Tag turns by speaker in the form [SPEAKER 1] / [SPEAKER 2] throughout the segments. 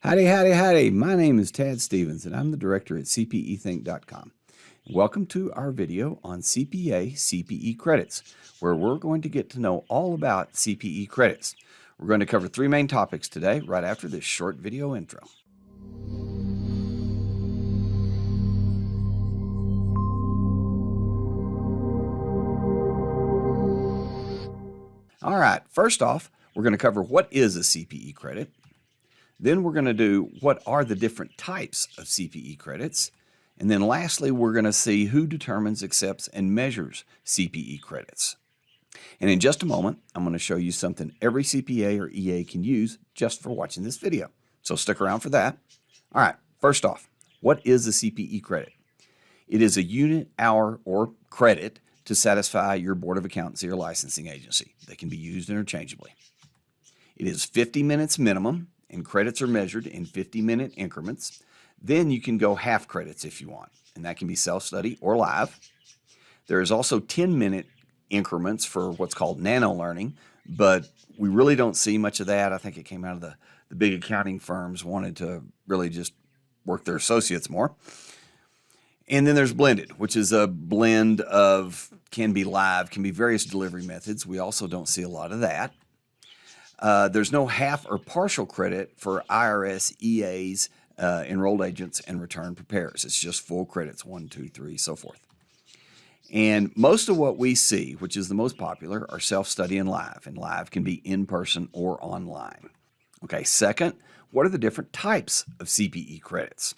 [SPEAKER 1] Howdy, howdy, howdy. My name is Tad Stevens, and I'm the director at CPEthink.com. Welcome to our video on CPA CPE Credits, where we're going to get to know all about CPE credits. We're going to cover three main topics today, right after this short video intro. All right, first off, we're going to cover what is a CPE credit. Then we're going to do what are the different types of CPE credits. And then lastly, we're going to see who determines, accepts, and measures CPE credits. And in just a moment, I'm going to show you something every CPA or EA can use just for watching this video. So stick around for that. All right, first off, what is a CPE credit? It is a unit, hour, or credit to satisfy your Board of Accountancy or licensing agency. They can be used interchangeably. It is 50 minutes minimum, and credits are measured in 50-minute increments. Then you can go half credits if you want, and that can be self-study or live. There is also 10-minute increments for what's called nano learning, but we really don't see much of that. I think it came out of the big accounting firms wanted to really just work their associates more. And then there's blended, which is a blend of, can be live, can be various delivery methods. We also don't see a lot of that. There's no half or partial credit for IRS EAs, enrolled agents, and return preparers. It's just full credits, 1, 2, 3, so forth. And most of what we see, which is the most popular, are self-study and live can be in person or online. Okay, second, what are the different types of CPE credits?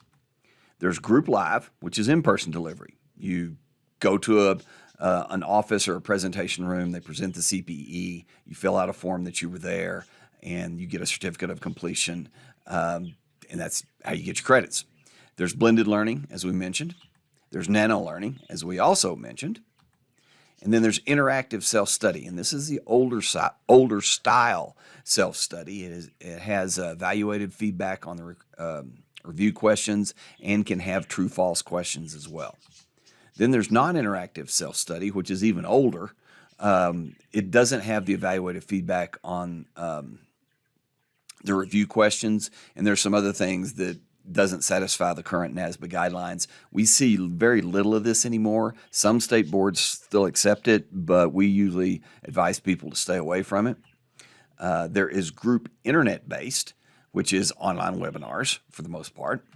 [SPEAKER 1] There's group live, which is in-person delivery. You go to an office or a presentation room, they present the CPE, you fill out a form that you were there, and you get a certificate of completion, and that's how you get your credits. There's blended learning, as we mentioned. There's nano learning, as we also mentioned. And then there's interactive self-study, and this is the older style self-study. It has evaluated feedback on the review questions and can have true-false questions as well. Then there's non-interactive self-study, which is even older. It doesn't have the evaluative feedback on the review questions, and there's some other things that doesn't satisfy the current NASBA guidelines. We see very little of this anymore. Some state boards still accept it, but we usually advise people to stay away from it. There is group internet-based, which is online webinars for the most part.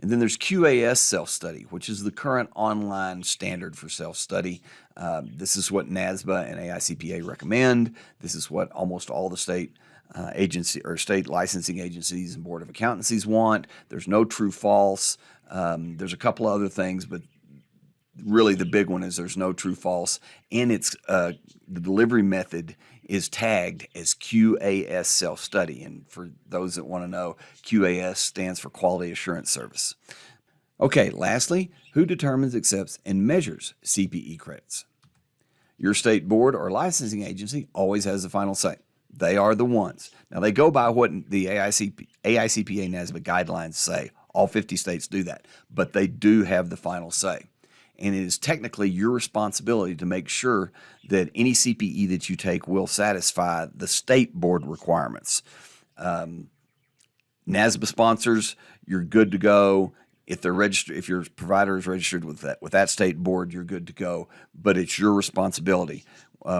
[SPEAKER 1] And then there's QAS self-study, which is the current online standard for self-study. This is what NASBA and AICPA recommend. This is what almost all the state agency or state licensing agencies and Board of Accountancies want. There's no true-false. There's a couple of other things, but really the big one is there's no true-false. And it's the delivery method is tagged as QAS self-study. And for those that want to know, QAS stands for Quality Assurance Service. Okay, lastly, who determines, accepts, and measures CPE credits? Your state board or licensing agency always has the final say. They are the ones. Now, they go by what the AICPA NASBA guidelines say. All 50 states do that, but they do have the final say. And it is technically your responsibility to make sure that any CPE that you take will satisfy the state board requirements. NASBA sponsors, you're good to go. If they're registered, if your provider is registered with that state board, you're good to go. But it's your responsibility.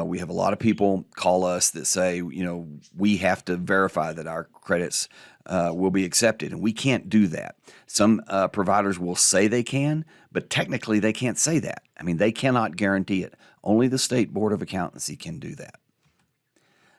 [SPEAKER 1] We have a lot of people call us that say, you know, we have to verify that our credits will be accepted, and we can't do that. Some providers will say they can, but technically they can't say that. I mean, they cannot guarantee it. Only the State Board of Accountancy can do that.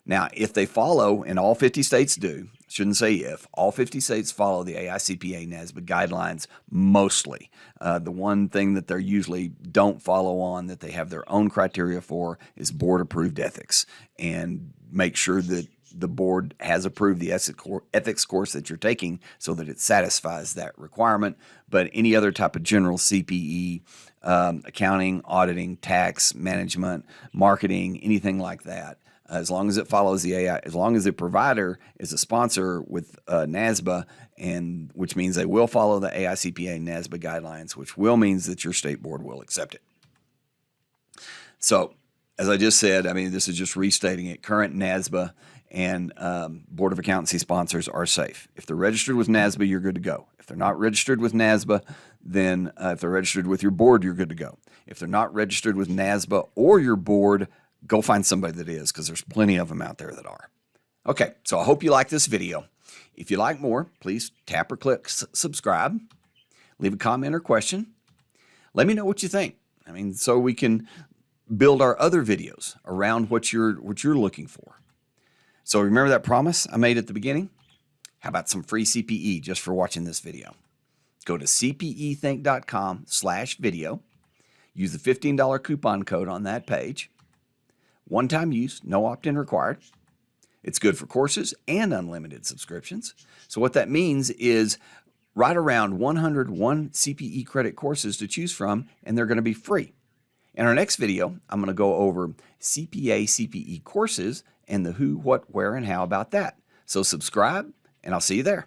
[SPEAKER 1] Now, if they follow, and all 50 states do, shouldn't say if, all 50 states follow the AICPA NASBA guidelines mostly. The one thing that they usually don't follow on that they have their own criteria for is board-approved ethics, and make sure that the board has approved the ethics course that you're taking so that it satisfies that requirement. But any other type of general CPE, accounting, auditing, tax, management, marketing, anything like that, as long as it follows the AI, as long as the provider is a sponsor with NASBA, and which means they will follow the AICPA NASBA guidelines, which will means that your state board will accept it. So, as I just said, I mean, this is just restating it. Current NASBA and Board of Accountancy sponsors are safe. If they're registered with NASBA, you're good to go. If they're not registered with NASBA, then if they're registered with your board, you're good to go. If they're not registered with NASBA or your board, go find somebody that is, because there's plenty of them out there that are. Okay, so I hope you like this video. If you like more, please tap or click subscribe. Leave a comment or question. Let me know what you think. I mean, so we can build our other videos around what you're looking for. So remember that promise I made at the beginning? How about some free CPE just for watching this video? Go to cpethink.com/video. Use the $15 coupon code on that page. One-time use, no opt-in required. It's good for courses and unlimited subscriptions. So what that means is right around 101 CPE credit courses to choose from, and they're going to be free. In our next video, I'm going to go over CPA CPE courses and the who, what, where, and how about that. So subscribe, and I'll see you there.